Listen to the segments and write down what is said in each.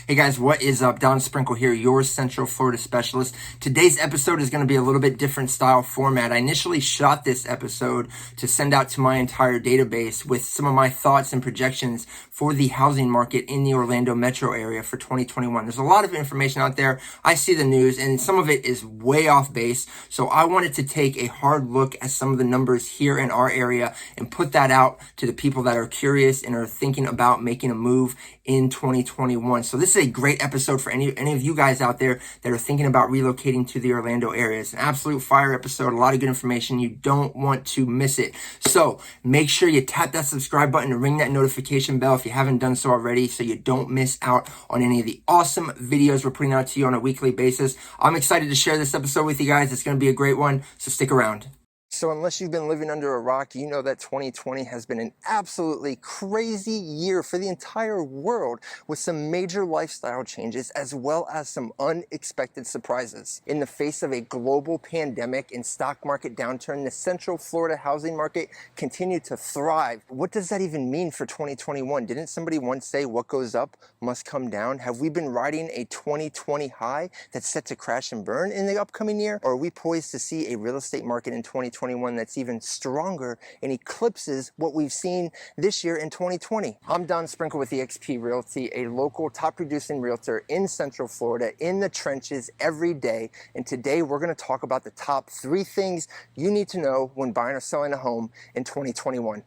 Hey guys, what is up? Don Sprinkle here, your Central Florida specialist. Today's episode is going to be a little bit different style format. I initially shot this episode to send out to my entire database with some of my thoughts and projections for the housing market in the Orlando metro area for 2021. There's a lot of information out there. I see the news and some of it is way off base. So I wanted to take a hard look at some of the numbers here in our area and put that out to the people that are curious and are thinking about making a move in 2021. So this is a great episode for any of you guys out there that are thinking about relocating to the Orlando area. It's an absolute fire episode, a lot of good information. You don't want to miss it. So make sure you tap that subscribe button and ring that notification bell if you haven't done so already so you don't miss out on any of the awesome videos we're putting out to you on a weekly basis. I'm excited to share this episode with you guys. It's going to be a great one, so stick around. So unless you've been living under a rock, you know that 2020 has been an absolutely crazy year for the entire world with some major lifestyle changes as well as some unexpected surprises. In the face of a global pandemic and stock market downturn, the Central Florida housing market continued to thrive. What does that even mean for 2021? Didn't somebody once say what goes up must come down? Have we been riding a 2020 high that's set to crash and burn in the upcoming year? Or are we poised to see a real estate market in 2021 that's even stronger and eclipses what we've seen this year in 2020. I'm Don Sprinkle with eXp Realty, a local top producing realtor in Central Florida, in the trenches every day. And today we're going to talk about the top 3 things you need to know when buying or selling a home in 2021.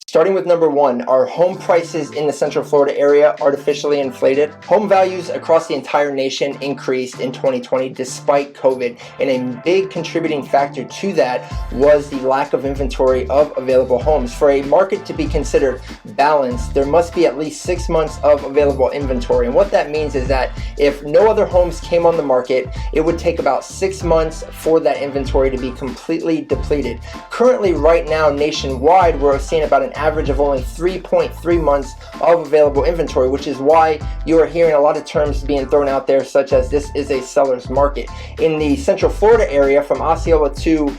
Starting with number 1, are home prices in the Central Florida area artificially inflated? Home values across the entire nation increased in 2020 despite COVID, and a big contributing factor to that was the lack of inventory of available homes. For a market to be considered balanced, there must be at least 6 months of available inventory. And what that means is that if no other homes came on the market, it would take about 6 months for that inventory to be completely depleted. Currently, right now, nationwide, we're seeing about an average of only 3.3 months of available inventory, which is why you are hearing a lot of terms being thrown out there such as this is a seller's market. In the Central Florida area from Osceola to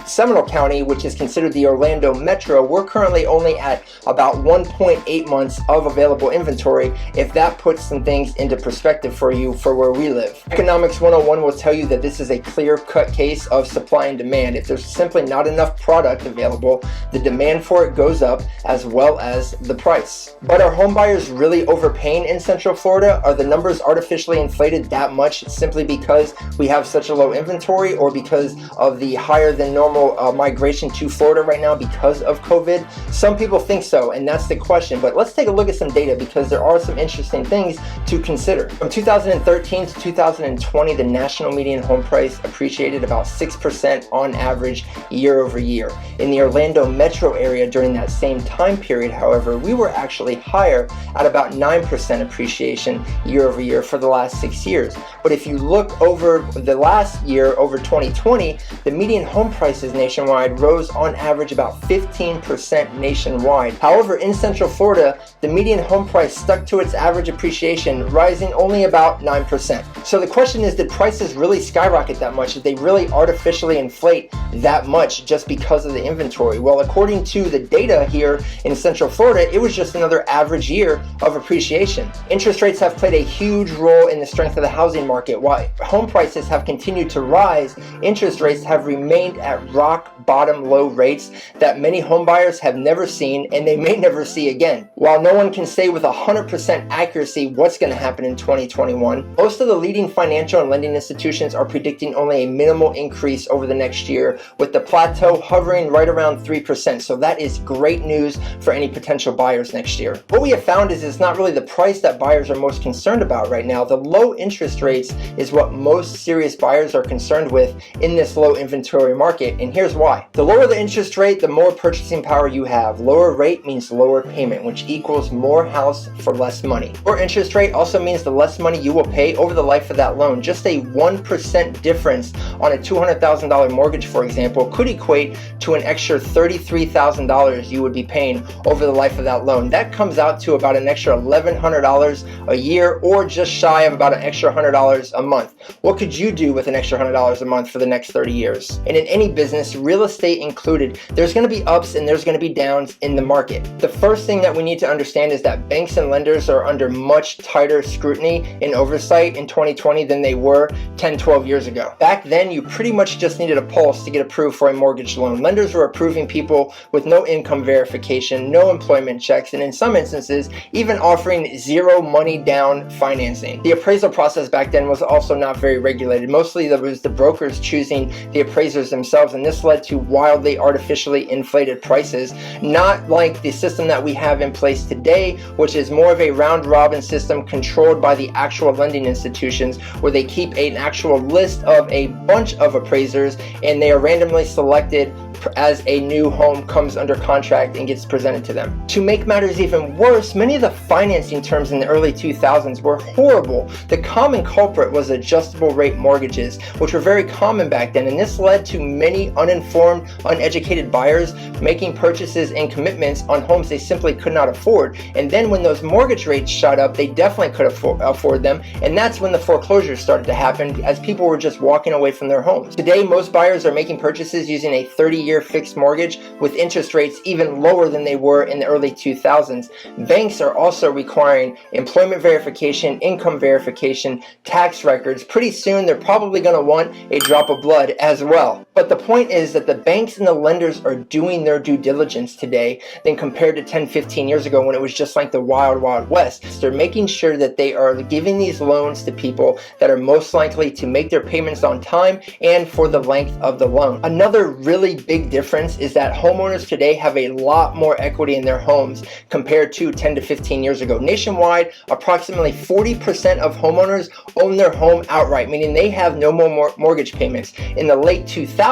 Seminole County, which is considered the Orlando metro, we're currently only at about 1.8 months of available inventory, if that puts some things into perspective for you for where we live. Economics 101 will tell you that this is a clear-cut case of supply and demand. If there's simply not enough product available, the demand for it goes up as well as the price. But are home buyers really overpaying in Central Florida? Are the numbers artificially inflated that much simply because we have such a low inventory, or because of the higher than normal migration to Florida right now because of COVID? Some people think so, and that's the question. But let's take a look at some data because there are some interesting things to consider. From 2013 to 2020, the national median home price appreciated about 6% on average year over year. In the Orlando metro area during that same time period, however, we were actually higher at about 9% appreciation year over year for the last 6 years. But if you look over the last year, over 2020, the median home prices nationwide rose on average about 15% nationwide. However, in Central Florida, the median home price stuck to its average appreciation, rising only about 9%. So the question is, did prices really skyrocket that much? Did they really artificially inflate that much just because of the inventory? Well, according to the data here in Central Florida, it was just another average year of appreciation. Interest rates have played a huge role in the strength of the housing market. While home prices have continued to rise, interest rates have remained at rock bottom low rates that many home buyers have never seen and they may never see again. While no one can say with 100% accuracy what's going to happen in 2021, most of the leading financial and lending institutions are predicting only a minimal increase over the next year, with the plateau hovering right around 3%. So that is great news for any potential buyers next year. What we have found is it's not really the price that buyers are most concerned about right now. The low interest rates is what most serious buyers are concerned with in this low inventory market, and here's why. The lower the interest rate, the more purchasing power you have. Lower rate means lower payment, which equals more house for less money. Lower interest rate also means the less money you will pay over the life of that loan. Just a 1% difference on a $200,000 mortgage, for example, could equate to an extra $33,000 $30,000 you would be paying over the life of that loan. That comes out to about an extra $1,100 a year, or just shy of about an extra $100 a month. What could you do with an extra $100 a month for the next 30 years? And in any business, real estate included, there's going to be ups and there's going to be downs in the market. The first thing that we need to understand is that banks and lenders are under much tighter scrutiny and oversight in 2020 than they were 10, 12 years ago. Back then, you pretty much just needed a pulse to get approved for a mortgage loan. Lenders were approving people with no income verification, no employment checks, and in some instances, even offering zero money down financing. The appraisal process back then was also not very regulated. Mostly there was the brokers choosing the appraisers themselves, and this led to wildly artificially inflated prices, not like the system that we have in place today, which is more of a round-robin system controlled by the actual lending institutions, where they keep an actual list of a bunch of appraisers and they are randomly selected as a new home comes under contract and gets presented to them. To make matters even worse, many of the financing terms in the early 2000s were horrible. The common culprit was adjustable rate mortgages, which were very common back then, and this led to many uninformed, uneducated buyers making purchases and commitments on homes they simply could not afford. And then when those mortgage rates shot up, they definitely could afford them, and that's when the foreclosures started to happen, as people were just walking away from their homes. Today, most buyers are making purchases using a 30-year fixed mortgage with interest rates even lower than they were in the early 2000s. Banks are also requiring employment verification, income verification, tax records. Pretty soon, they're probably going to want a drop of blood as well. But the point is that the banks and the lenders are doing their due diligence today than compared to 10, 15 years ago when it was just like the wild, wild west. They're making sure that they are giving these loans to people that are most likely to make their payments on time and for the length of the loan. Another really big difference is that homeowners today have a lot more equity in their homes compared to 10 to 15 years ago. Nationwide, approximately 40% of homeowners own their home outright, meaning they have no more mortgage payments. In the late 2000s,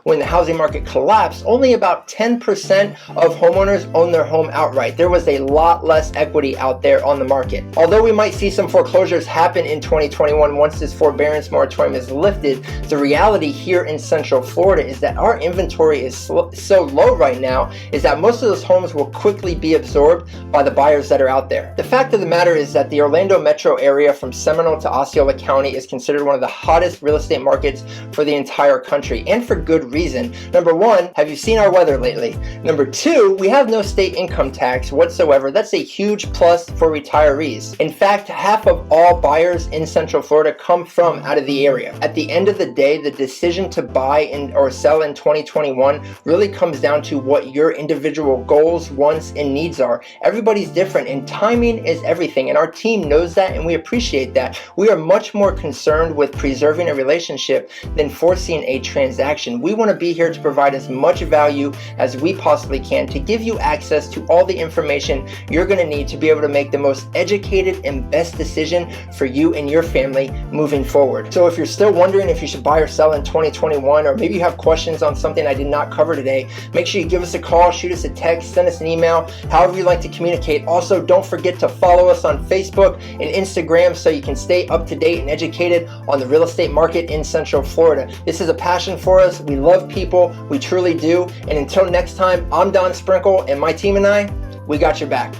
when the housing market collapsed, only about 10% of homeowners own their home outright. There was a lot less equity out there on the market. Although we might see some foreclosures happen in 2021 once this forbearance moratorium is lifted, the reality here in Central Florida is that our inventory is so low right now is that most of those homes will quickly be absorbed by the buyers that are out there. The fact of the matter is that the Orlando metro area from Seminole to Osceola County is considered one of the hottest real estate markets for the entire country, and for good reason. Number one, have you seen our weather lately? Number two, we have no state income tax whatsoever. That's a huge plus for retirees. In fact, half of all buyers in Central Florida come from out of the area. At the end of the day, the decision to buy or sell in 2021 really comes down to what your individual goals, wants, and needs are. Everybody's different, and timing is everything, and our team knows that, and we appreciate that. We are much more concerned with preserving a relationship than forcing a transaction. We want to be here to provide as much value as we possibly can to give you access to all the information you're going to need to be able to make the most educated and best decision for you and your family moving forward. So if you're still wondering if you should buy or sell in 2021, or maybe you have questions on something I did not cover today, make sure you give us a call, shoot us a text, send us an email, however you like to communicate. Also, don't forget to follow us on Facebook and Instagram so you can stay up to date and educated on the real estate market in Central Florida. This is a passion for us. We love people. We truly do. And until next time, I'm Don Sprinkle, and my team and I, we got your back.